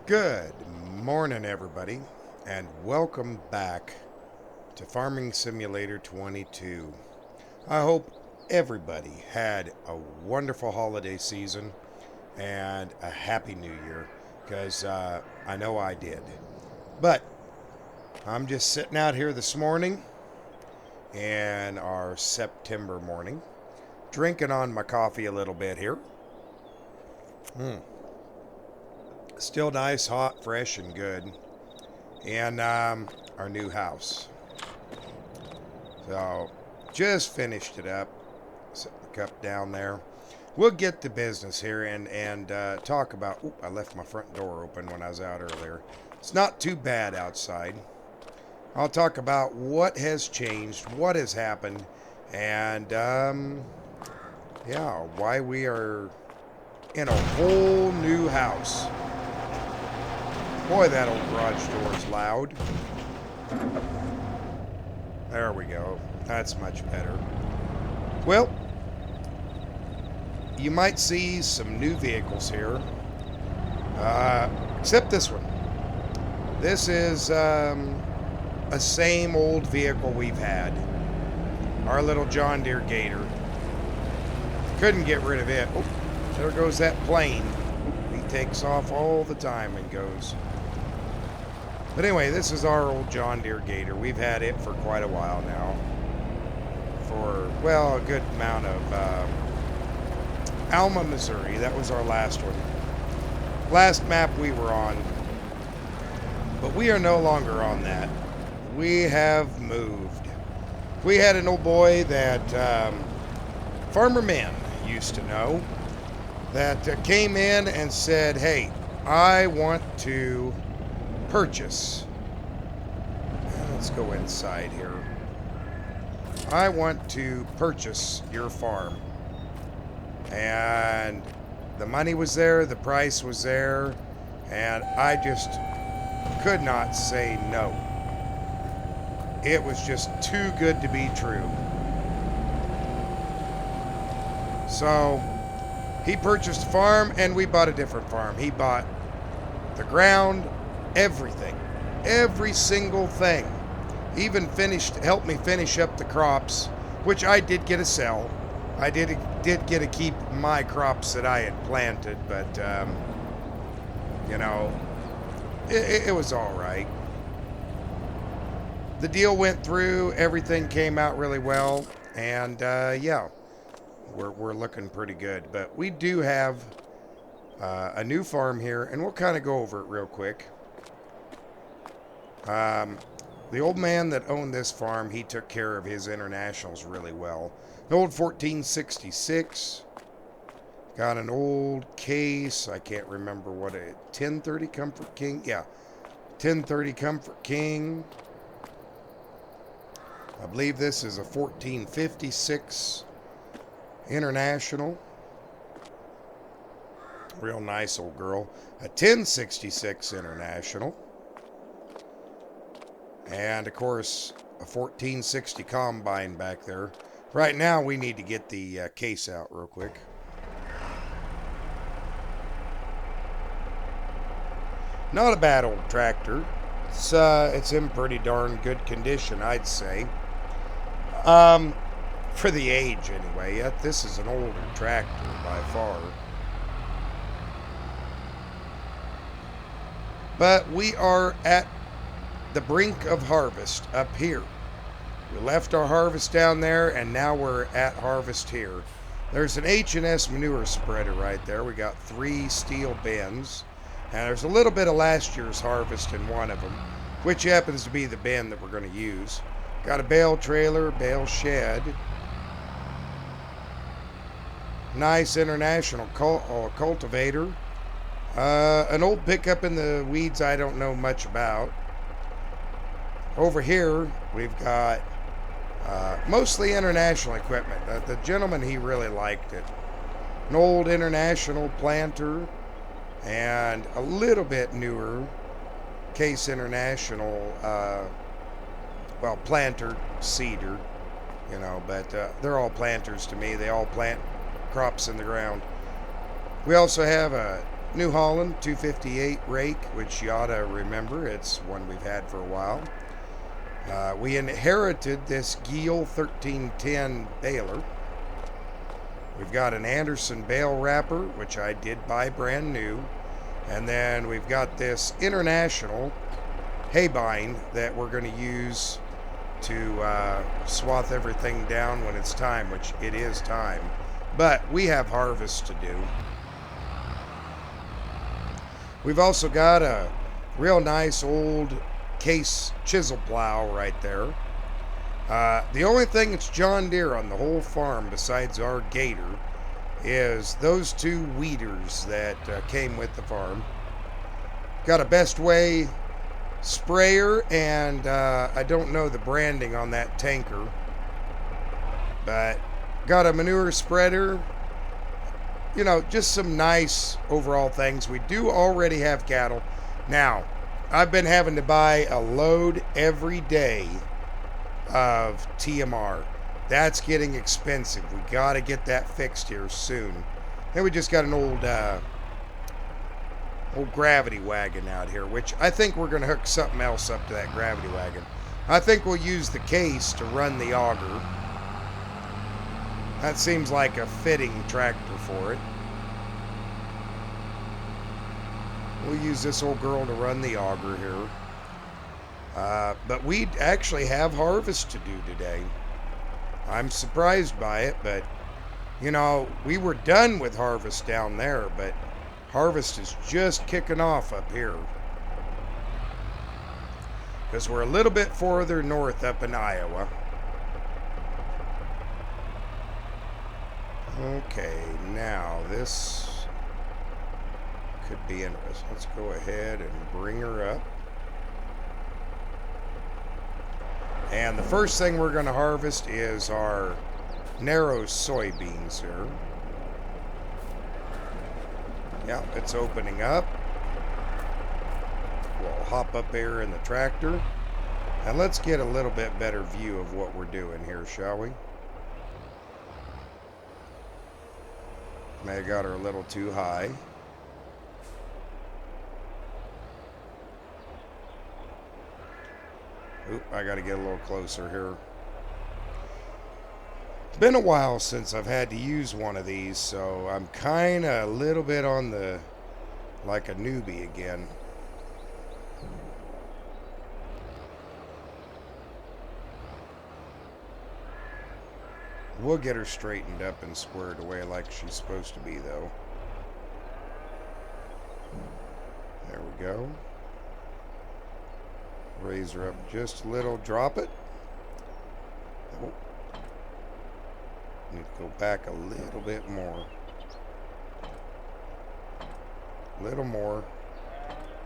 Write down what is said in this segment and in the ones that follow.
Good morning, everybody, and welcome back to Farming Simulator 22. I hope everybody had a wonderful holiday season and a happy new year, because I know I did. But I'm just sitting out here this morning in our September morning, drinking on my coffee a little bit here. Still nice, hot, fresh, and good. And our new house. So, just finished it up. Set the cup down there. We'll get to business here and talk about... Oop, I left my front door open when I was out earlier. It's not too bad outside. I'll talk about what has changed, what has happened, and, yeah, why we are in a whole new house. Boy, that old garage door is loud. There we go. That's much better. Well, you might see some new vehicles here. Except this one. This is a same old vehicle we've had. Our little John Deere Gator. Couldn't get rid of it. Oh, there goes that plane. He takes off all the time and goes. But anyway, this is our old John Deere Gator. We've had it for quite a while now. For, well, a good amount of Alma, Missouri. That was our last one. Last map we were on. But we are no longer on that. We have moved. We had an old boy that Farmer Man used to know that came in and said, hey, I want to purchase. Let's go inside here. I want to purchase your farm. And the money was there, the price was there, and I just could not say no. It was just too good to be true. So he purchased a farm and we bought a different farm. He bought the ground, everything, every single thing. Even helped me finish up the crops, which I did get to sell. I did get to keep my crops that I had planted, but you know, it was all right. The deal went through, everything came out really well, and yeah, we're looking pretty good. But we do have a new farm here, and we'll kind of go over it real quick. The old man that owned this farm, he took care of his internationals really well. An old 1466. Got an old case, I can't remember what it, 1030 Comfort King? Yeah, 1030 Comfort King. I believe this is a 1456 International. Real nice old girl. A 1066 International. And, of course, a 1460 Combine back there. Right now, we need to get the case out real quick. Not a bad old tractor. It's in pretty darn good condition, I'd say. For the age, anyway. Yet this is an older tractor by far. But we are at the brink of harvest up here. We left our harvest down there, and now we're at harvest here. There's an H&S manure spreader right there. We got 3 steel bins. And there's a little bit of last year's harvest in one of them, which happens to be the bin that we're going to use. Got a bale trailer, bale shed. Nice international cultivator. An old pickup in the weeds I don't know much about. Over here, we've got mostly international equipment. The gentleman, he really liked it. An old international planter. And a little bit newer Case International, well, planter seeder, you know, but they're all planters to me. They all plant crops in the ground. We also have a New Holland 258 rake, which you ought to remember. It's one we've had for a while. We inherited this Giel 1310 baler. We've got an Anderson bale wrapper, which I did buy brand new. And then we've got this International haybine that we're going to use to swath everything down when it's time, which it is time. But we have harvest to do. We've also got a real nice old case chisel plow right there. The only thing that's John Deere on the whole farm besides our gator is those two weeders that came with the farm. Got a Best Way sprayer, and I don't know the branding on that tanker, but got a manure spreader. You know, just some nice overall things. We do already have cattle. Now, I've been having to buy a load every day of TMR. That's getting expensive. We got to get that fixed here soon. And we just got an old gravity wagon out here, which I think we're going to hook something else up to that gravity wagon. I think we'll use the case to run the auger. That seems like a fitting tractor for it. We'll use this old girl to run the auger here. But we actually have harvest to do today. I'm surprised by it, but, you know, we were done with harvest down there, but harvest is just kicking off up here. Because we're a little bit further north up in Iowa. Okay, now this could be interesting. Let's go ahead and bring her up. And the first thing we're going to harvest is our narrow soybeans here. Yeah, it's opening up. We'll hop up here in the tractor. And let's get a little bit better view of what we're doing here, shall we? May have got her a little too high. Oop, I got to get a little closer here. It's been a while since I've had to use one of these, so I'm kind of a little bit on the, like a newbie again. We'll get her straightened up and squared away like she's supposed to be, though. There we go. Raise her up just a little. Drop it. Oh. Need to go back a little bit more. A little more.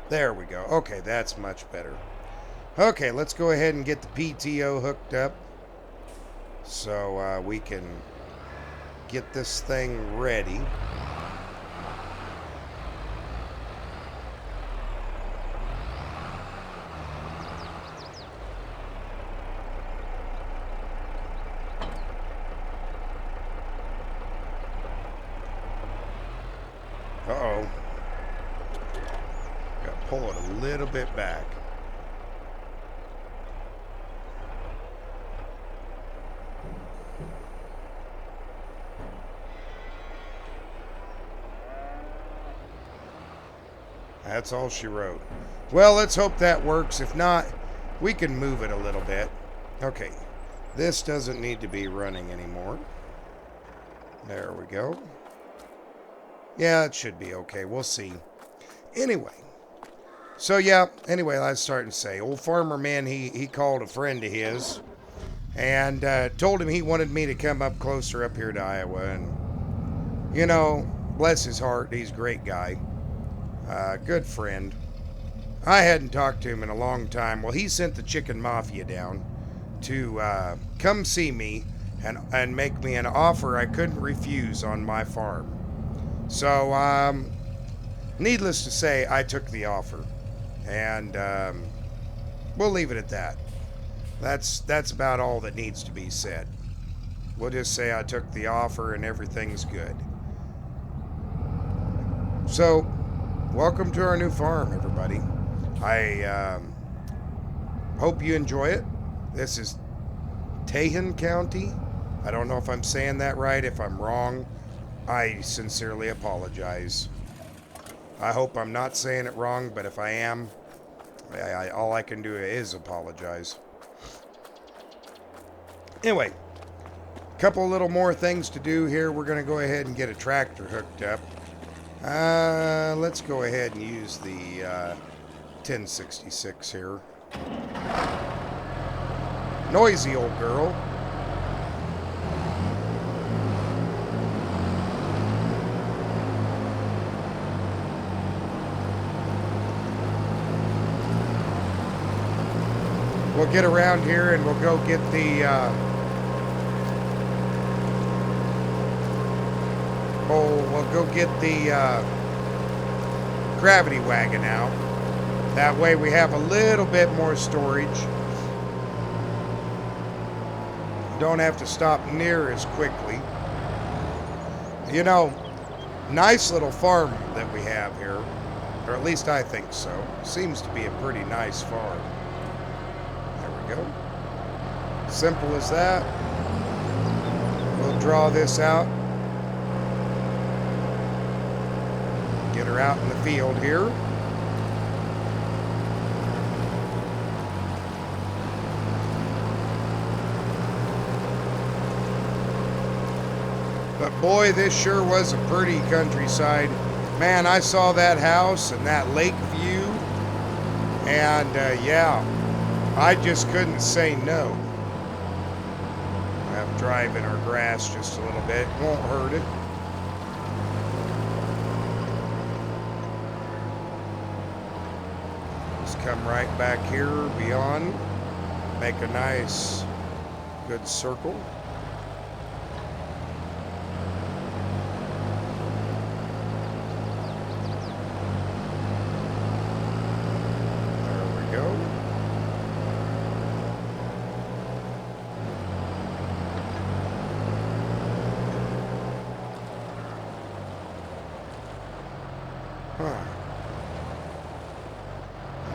There we go. Okay, that's much better. Okay, let's go ahead and get the PTO hooked up, so we can get this thing ready. Uh-oh. Got to pull it a little bit back. That's all she wrote. Well, let's hope that works. If not, we can move it a little bit. Okay. This doesn't need to be running anymore. There we go. Yeah, it should be okay. We'll see. Anyway. So, yeah. Anyway, I was starting to say. Old Farmer Man, he called a friend of his. And told him he wanted me to come up closer up here to Iowa. And, you know, bless his heart. He's a great guy. Good friend. I hadn't talked to him in a long time. Well, he sent the Chicken Mafia down to come see me and make me an offer I couldn't refuse on my farm. So, needless to say, I took the offer. And we'll leave it at that. That's about all that needs to be said. We'll just say I took the offer and everything's good. So, welcome to our new farm, everybody. I hope you enjoy it. This is Taheton County. I don't know if I'm saying that right. If I'm wrong, I sincerely apologize. I hope I'm not saying it wrong, but if I am, all I can do is apologize. Anyway, a couple little more things to do here. We're going to go ahead and get a tractor hooked up. Let's go ahead and use the 1066 here. Noisy old girl. We'll get around here and we'll go get the gravity wagon out. That way we have a little bit more storage. Don't have to stop near as quickly. You know, nice little farm that we have here, or at least I think so. Seems to be a pretty nice farm. There we go. Simple as that. We'll draw this out. Get her out in the field here. But boy, this sure was a pretty countryside. Man, I saw that house and that lake view, and yeah, I just couldn't say no. I have to drive in our grass just a little bit. Won't hurt it. Just come right back here beyond. Make a nice, good circle.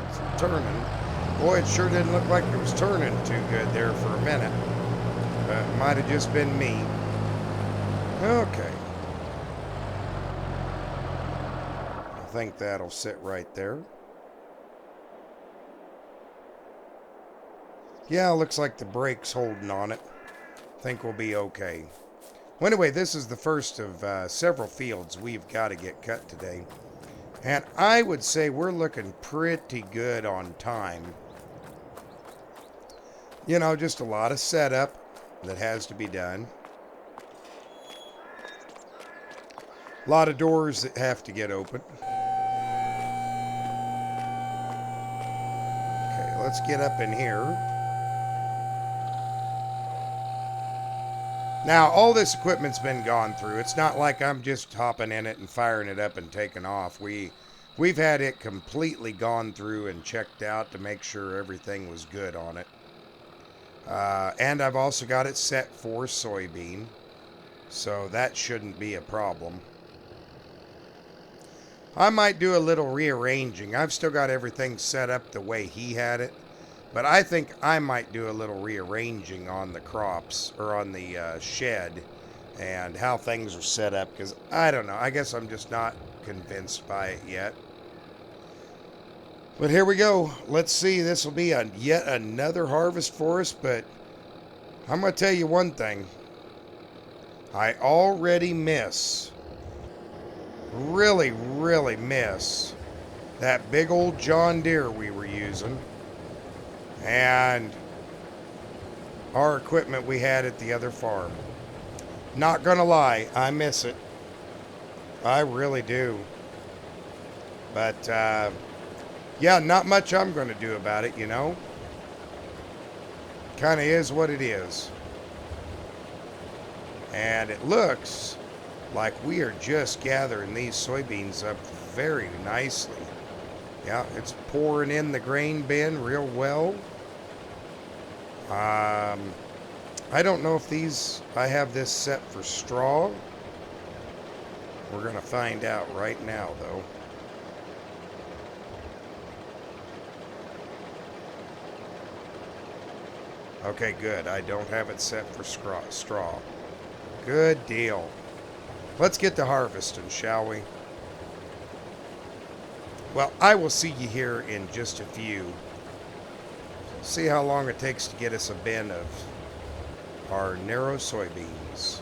It's turning. Boy, it sure didn't look like it was turning too good there for a minute. It might have just been me. Okay. I think that'll sit right there. Yeah, looks like the brake's holding on it. Think we'll be okay. Well, anyway, this is the first of several fields we've got to get cut today. And I would say we're looking pretty good on time. You know, just a lot of setup that has to be done. A lot of doors that have to get open. Okay, let's get up in here. Now, all this equipment's been gone through. It's not like I'm just hopping in it and firing it up and taking off. We've had it completely gone through and checked out to make sure everything was good on it. And I've also got it set for soybean, so that shouldn't be a problem. I might do a little rearranging. I've still got everything set up the way he had it. But I think I might do a little rearranging on the crops, or on the shed, and how things are set up, because I don't know. I guess I'm just not convinced by it yet. But here we go. Let's see. This will be yet another harvest for us, but I'm going to tell you one thing. I already really miss that big old John Deere we were using. And our equipment we had at the other farm. Not gonna lie, I miss it. I really do. But, yeah, not much I'm gonna do about it, you know? Kinda is what it is. And it looks like we are just gathering these soybeans up very nicely. Yeah, it's pouring in the grain bin real well. I don't know if I have this set for straw. We're going to find out right now, though. Okay, good. I don't have it set for straw. Good deal. Let's get to harvesting, shall we? Well, I will see you here in just a few. See how long it takes to get us a bin of our narrow soybeans.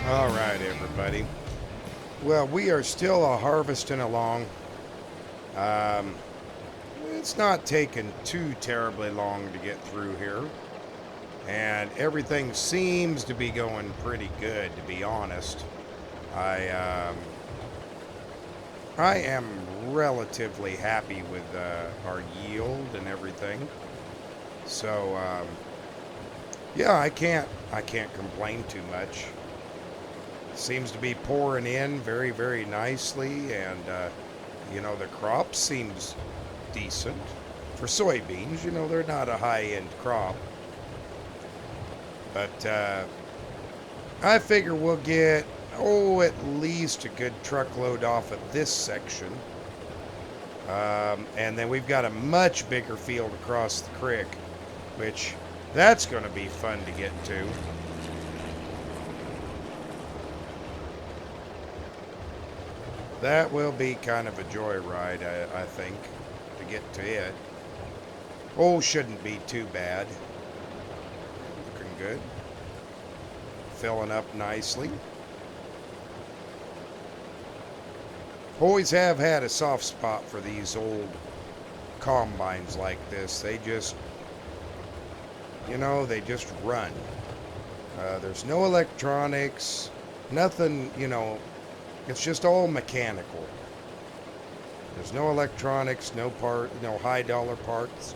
All right, everybody. Well, we are still harvesting along. Um, it's not taking too terribly long to get through here. And everything seems to be going pretty good, to be honest. I, um, I am relatively happy with our yield and everything. So, yeah, I can't complain too much. Seems to be pouring in very, very nicely, and the crop seems decent for soybeans. They're not a high-end crop, but I figure we'll get at least a good truckload off of this section, and then we've got a much bigger field across the creek, which that's going to be fun to get to. That will be kind of a joyride, I think, to get to it. Oh, shouldn't be too bad. Looking good. Filling up nicely. Always have had a soft spot for these old combines like this. They just, they just run. There's no electronics, nothing, it's just all mechanical. There's no electronics, no high dollar parts.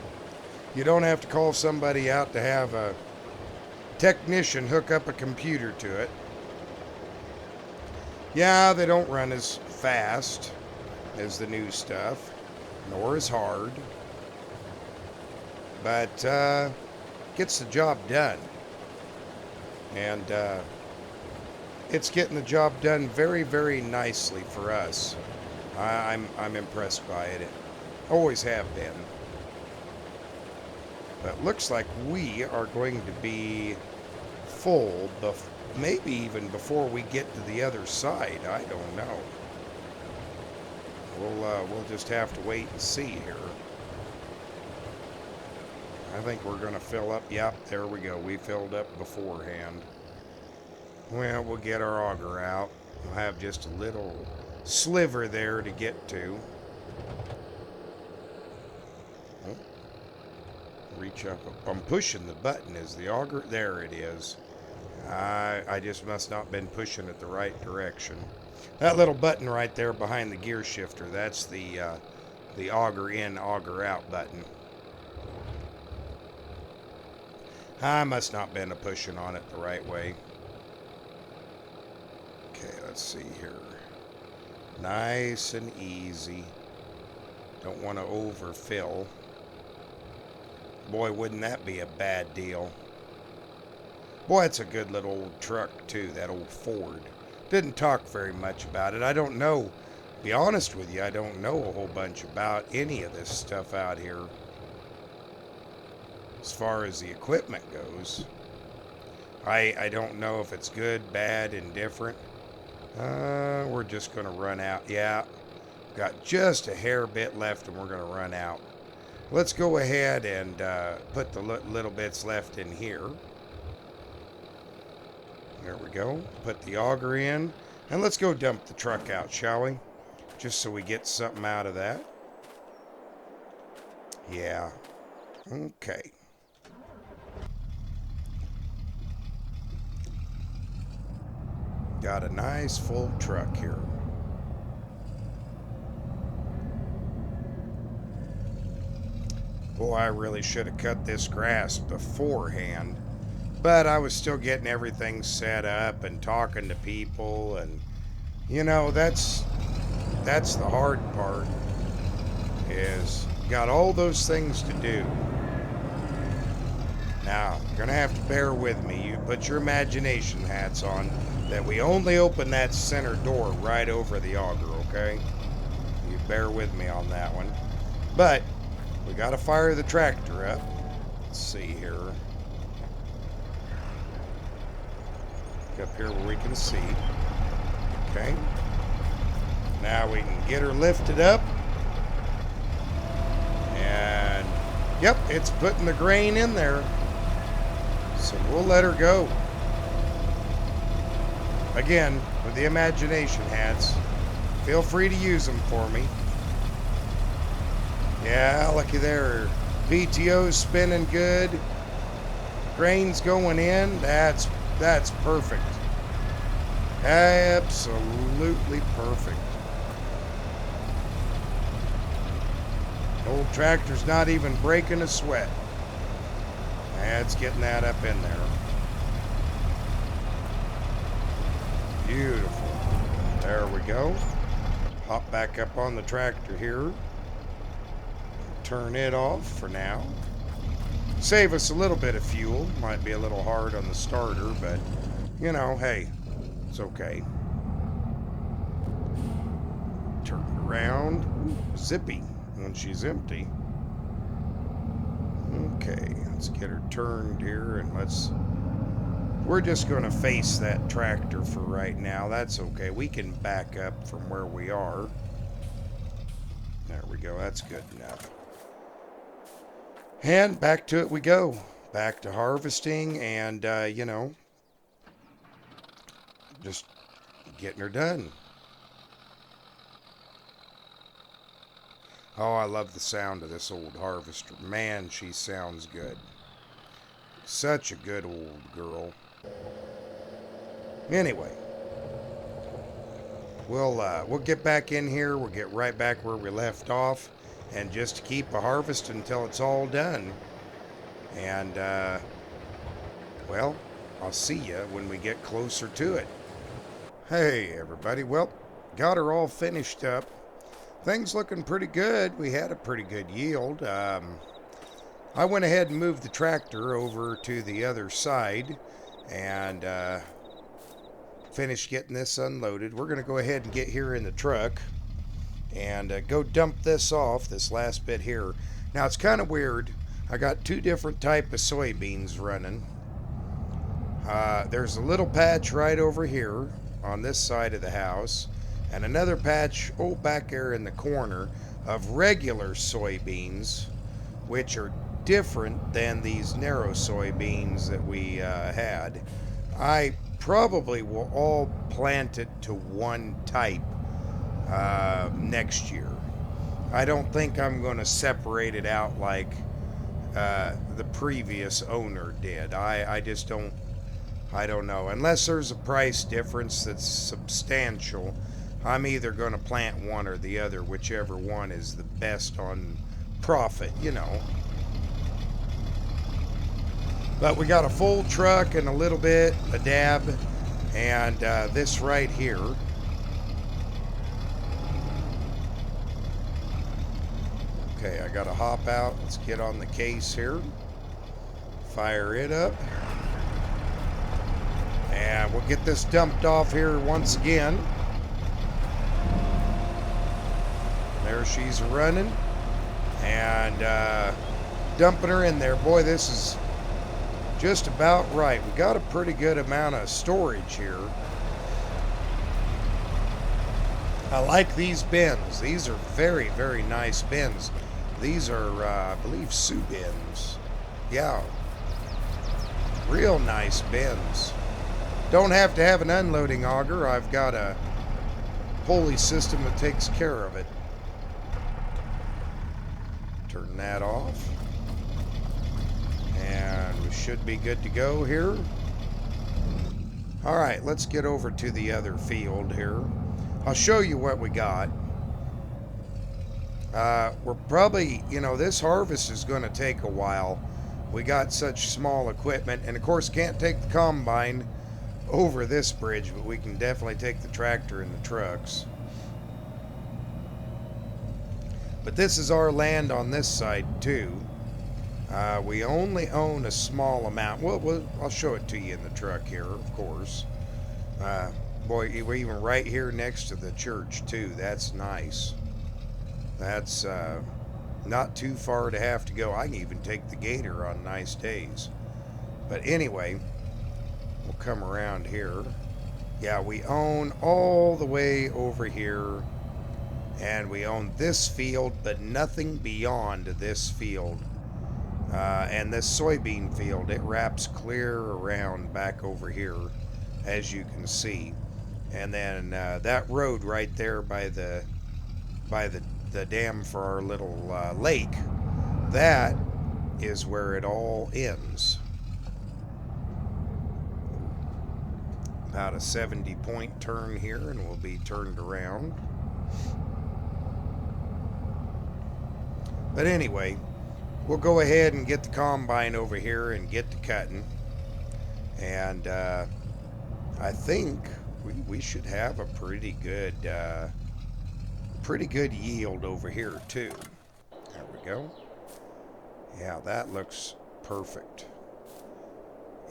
You don't have to call somebody out to have a technician hook up a computer to it. Yeah, they don't run as fast as the new stuff, nor as hard, but gets the job done. And it's getting the job done very, very nicely for us. I'm impressed by it. It always have been. But looks like we are going to be full, maybe even before we get to the other side. I don't know. We'll just have to wait and see here. I think we're going to fill up. Yep, there we go. We filled up beforehand. Well, we'll get our auger out. We'll have just a little sliver there to get to. Oh. Reach up. I'm pushing the button. Is the auger? There it is. I just must not been pushing it the right direction. That little button right there behind the gear shifter, that's the auger in, auger out button. I must not been pushing on it the right way. Okay, let's see here. Nice and easy. Don't want to overfill. Boy, wouldn't that be a bad deal. Boy, it's a good little old truck, too, that old Ford. Didn't talk very much about it. I don't know, be honest with you, I don't know a whole bunch about any of this stuff out here as far as the equipment goes. I don't know if it's good, bad, indifferent. We're just going to run out. Yeah, got just a hair bit left and we're going to run out. Let's go ahead and put the little bits left in here. There we go. Put the auger in. And let's go dump the truck out, shall we? Just so we get something out of that. Yeah. Okay. Got a nice full truck here. Boy, I really should have cut this grass beforehand. But I was still getting everything set up and talking to people, and you know, that's the hard part, is got all those things to do. Now, you're gonna have to bear with me. You put your imagination hats on, that we only open that center door right over the auger, okay? You bear with me on that one. But we gotta fire the tractor up. Let's see here. Up here where we can see. Okay. Now we can get her lifted up. And yep, it's putting the grain in there. So we'll let her go. Again, with the imagination hats, feel free to use them for me. Yeah, looky there. PTO's spinning good. Grain's going in. That's perfect. Absolutely perfect. Old tractor's not even breaking a sweat. That's getting that up in there. Beautiful. There we go. Hop back up on the tractor here. Turn it off for now. Save us a little bit of fuel. Might be a little hard on the starter, but you know, hey, it's okay. Turn it around. Ooh, zippy when she's empty. Okay, let's get her turned here, and we're just going to face that tractor for right now. That's okay. We can back up from where we are. There we go. That's good enough. And back to it we go. Back to harvesting and, you know, just getting her done. Oh, I love the sound of this old harvester. Man, she sounds good. Such a good old girl. Anyway, we'll get back in here. We'll get right back where we left off, and just keep a harvest until it's all done. And well, I'll see you when we get closer to it. Hey, everybody. Well, got her all finished up. Things looking pretty good. We had a pretty good yield. I went ahead and moved the tractor over to the other side and finished getting this unloaded. We're going to go ahead and get here in the truck and go dump this off, this last bit here. Now, it's kind of weird. I got two different type of soybeans running. There's a little patch right over here on this side of the house, and another patch back there in the corner of regular soybeans, which are different than these narrow soybeans that we had. I probably will all plant it to one type next year. I don't think I'm going to separate it out like the previous owner did. I just don't. I don't know. Unless there's a price difference that's substantial, I'm either going to plant one or the other, whichever one is the best on profit, you know. But we got a full truck and a little bit, a dab, and this right here. Okay, I got to hop out. Let's get on the case here. Fire it up. And we'll get this dumped off here once again. There she's running. And dumping her in there. Boy, this is just about right. We got a pretty good amount of storage here. I like these bins. These are very, very nice bins. These are, I believe, Sioux bins. Yeah. Real nice bins. Don't have to have an unloading auger. I've got a pulley system that takes care of it. Turn that off. And we should be good to go here. Alright, let's get over to the other field here. I'll show you what we got. We're probably, this harvest is going to take a while. We got such small equipment, and of course can't take the combine over this bridge, but we can definitely take the tractor and the trucks. But this is our land on this side too. We only own a small amount. Well, I'll show it to you in the truck here, of course. Boy, we're even right here next to the church too. That's nice. That's not too far to have to go. I can even take the gator on nice days. But anyway, we'll come around here. Yeah, we own all the way over here. And we own this field, but nothing beyond this field. And this soybean field, it wraps clear around back over here, as you can see. And then that road right there by the dam for our little lake, that is where it all ends. About a 70-point turn here, and we'll be turned around. But anyway, we'll go ahead and get the combine over here and get to cutting. And I think we should have a pretty good yield over here too. There we go. Yeah, that looks perfect.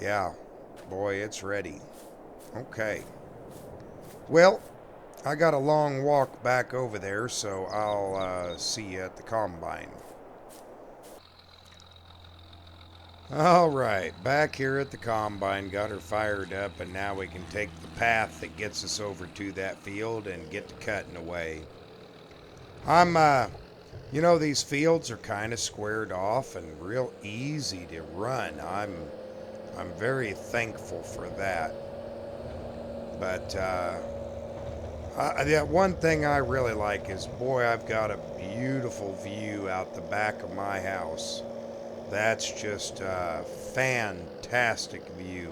Yeah, boy, it's ready. Okay. Well, I got a long walk back over there, so I'll see you at the combine. Alright, back here at the combine, got her fired up, and now we can take the path that gets us over to that field and get to cutting away. These fields are kind of squared off and real easy to run. I'm very thankful for that. But one thing I really like is, boy, I've got a beautiful view out the back of my house. That's just a fantastic view.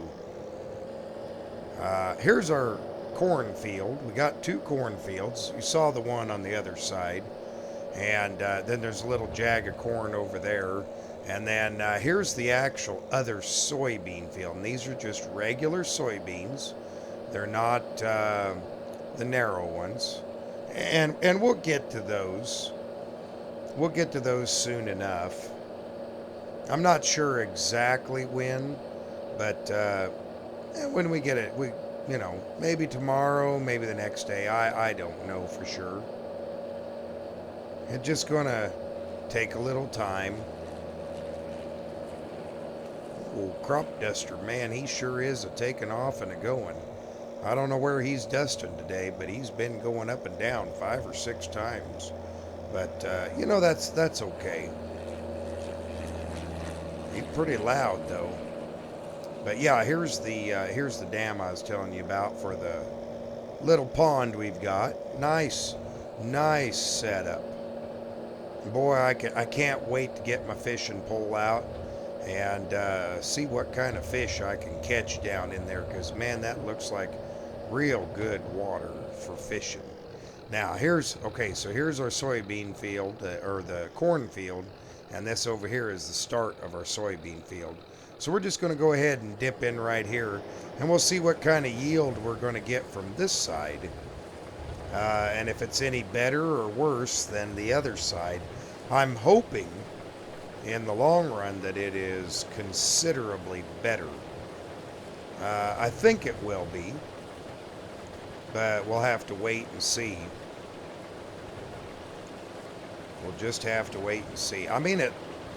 Here's our cornfield. We got two cornfields. You saw the one on the other side. And then there's a little jag of corn over there. And then here's the actual other soybean field. And these are just regular soybeans. They're not the narrow ones. And we'll get to those. We'll get to those soon enough. I'm not sure exactly when, but when we get it, maybe tomorrow, maybe the next day. I don't know for sure. It's just gonna take a little time. Oh, crop duster, man, he sure is a taking off and a going. I don't know where he's dusting today, but he's been going up and down 5 or 6 times. But that's okay. He's pretty loud though. But yeah, here's the dam I was telling you about for the little pond we've got. Nice setup. Boy, I can't wait to get my fishing pole out and see what kind of fish I can catch down in there, because man, that looks like real good water for fishing. Now here's our soybean field, or the corn field, and this over here is the start of our soybean field. So we're just going to go ahead and dip in right here, and we'll see what kind of yield we're going to get from this side, and if it's any better or worse than the other side. I'm hoping in the long run that it is considerably better. I think it will be, but we'll have to wait and see. We'll just have to wait and see. I mean,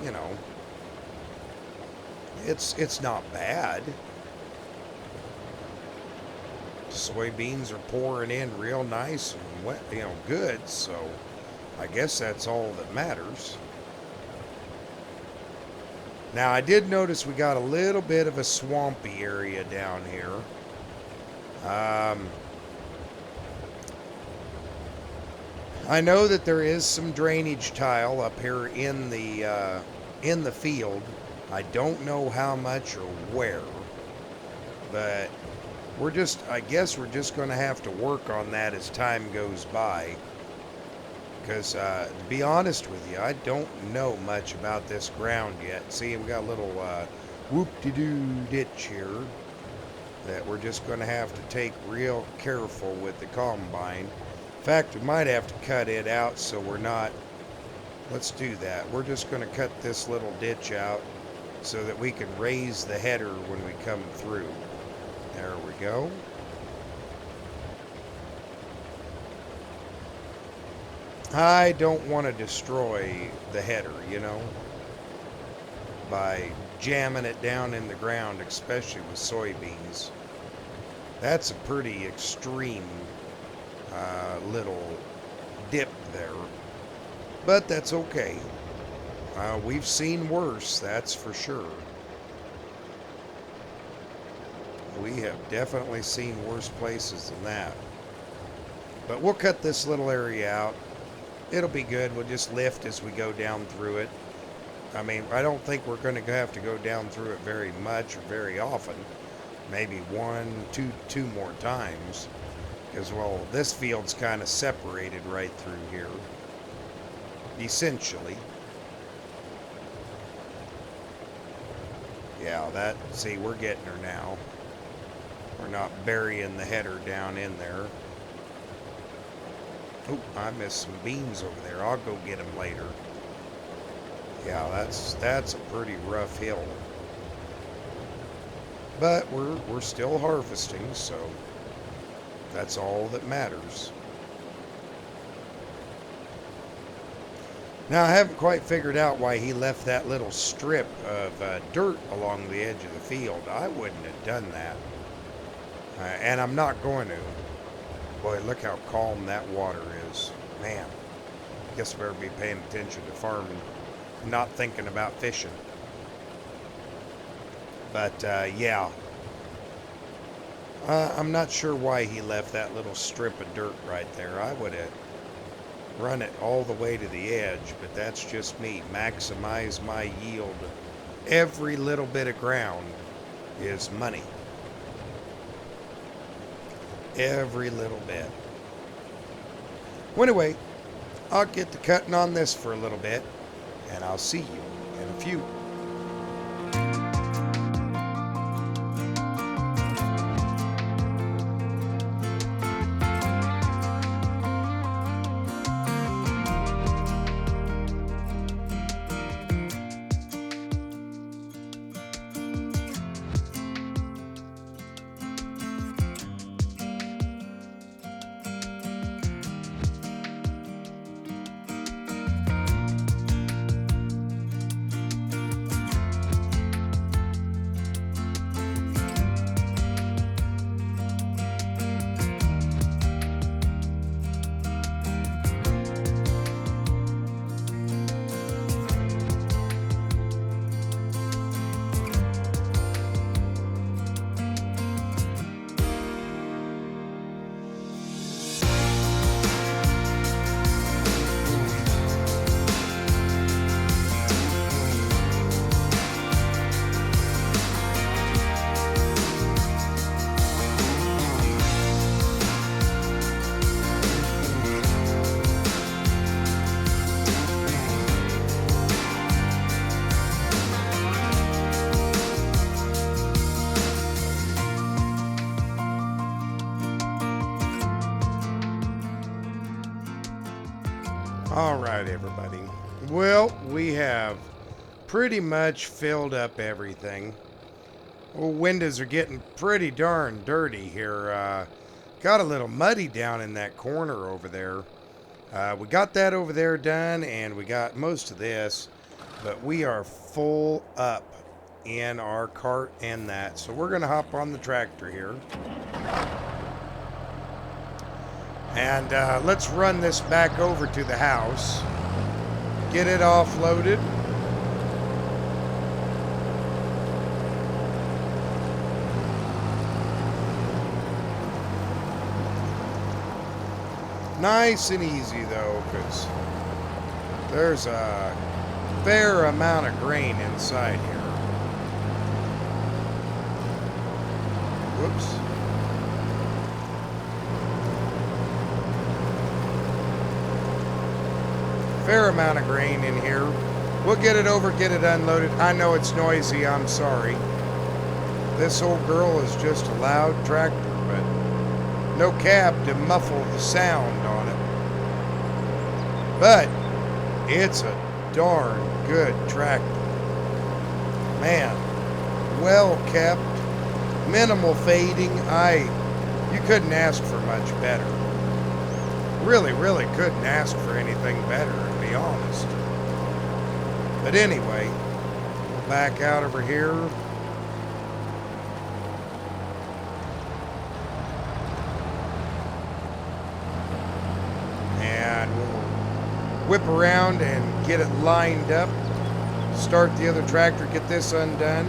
you know, it's not bad. Soybeans are pouring in real nice and wet, you know, good. So I guess that's all that matters. Now, I did notice we got a little bit of a swampy area down here. I know that there is some drainage tile up here in the field. I don't know how much or where, but I guess we're just going to have to work on that as time goes by. Because, to be honest with you, I don't know much about this ground yet. See, we got a little whoop-de-doo ditch here that we're just going to have to take real careful with the combine. In fact, we might have to cut it out so we're not... Let's do that. We're just going to cut this little ditch out so that we can raise the header when we come through. There we go. I don't want to destroy the header, you know, by jamming it down in the ground, especially with soybeans. That's a pretty extreme little dip there, but that's okay. We've seen worse, that's for sure. We have definitely seen worse places than that. But we'll cut this little area out. It'll be good. We'll just lift as we go down through it. I mean, I don't think we're going to have to go down through it very much or very often. Maybe two more times. Because, well, this field's kind of separated right through here. Essentially. Yeah, see, we're getting her now. We're not burying the header down in there. Oh, I missed some beans over there. I'll go get them later. Yeah, that's a pretty rough hill. But we're still harvesting, so that's all that matters. Now, I haven't quite figured out why he left that little strip of dirt along the edge of the field. I wouldn't have done that. And I'm not going to. Boy, look how calm that water is. Man, guess I better be paying attention to farming, not thinking about fishing. But, yeah. I'm not sure why he left that little strip of dirt right there. I would have run it all the way to the edge, but that's just me. Maximize my yield. Every little bit of ground is money. Every little bit. Well, anyway, I'll get to cutting on this for a little bit, and I'll see you in a few. All right, everybody. Well, we have pretty much filled up everything. Well, windows are getting pretty darn dirty here. Got a little muddy down in that corner over there. We got that over there done, and we got most of this, but we are full up in our cart and that. So we're going to hop on the tractor here. And let's run this back over to the house. Get it offloaded. Nice and easy though, because there's a fair amount of grain inside here. Whoops. Fair amount of grain in here. We'll get it over, get it unloaded. I know it's noisy, I'm sorry. This old girl is just a loud tractor, but no cab to muffle the sound on it. But it's a darn good tractor. Man, well kept, minimal fading. You couldn't ask for much better. Really, really couldn't ask for anything better, to be honest. But anyway, we'll back out over here. And we'll whip around and get it lined up. Start the other tractor, get this undone.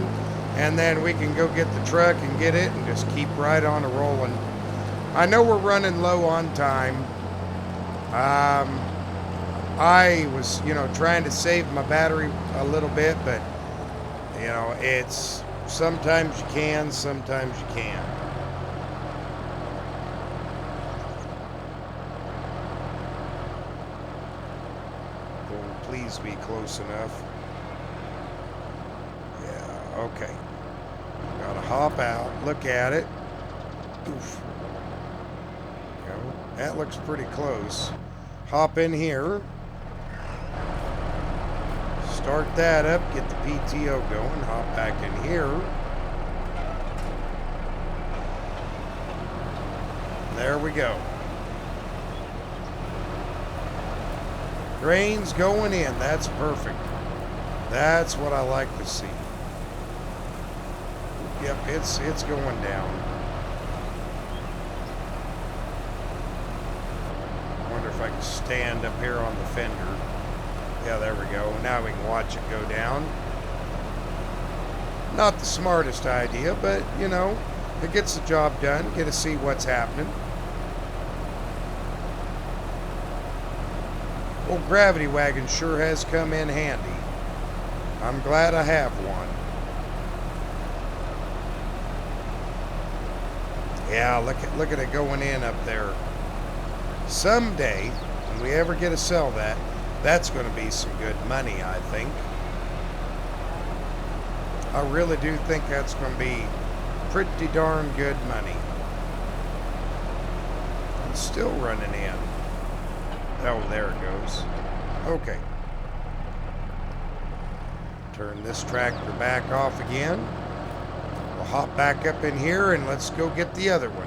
And then we can go get the truck and get it and just keep right on rolling. I know we're running low on time. I was, trying to save my battery a little bit, but, it's sometimes you can, sometimes you can't. Oh, please be close enough. Yeah, okay. Gotta hop out, look at it. Oof. That looks pretty close. Hop in here. Start that up, get the PTO going, hop back in here. There we go. Grain's going in, that's perfect. That's what I like to see. Yep, it's going down. Wonder if I can stand up here on the fender. Yeah, there we go. Now we can watch it go down. Not the smartest idea, but, it gets the job done. Get to see what's happening. Old gravity wagon sure has come in handy. I'm glad I have one. Yeah, look at it going in up there. Someday, when we ever get to sell that, that's going to be some good money, I think. I really do think that's going to be pretty darn good money. It's still running in. Oh, there it goes. Okay. Turn this tractor back off again. We'll hop back up in here and let's go get the other one.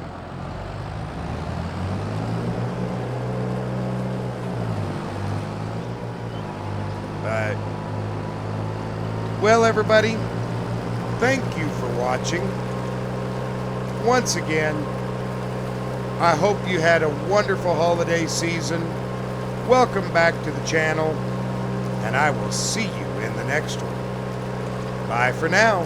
Well, everybody, thank you for watching. Once again, I hope you had a wonderful holiday season. Welcome back to the channel, and I will see you in the next one. Bye for now.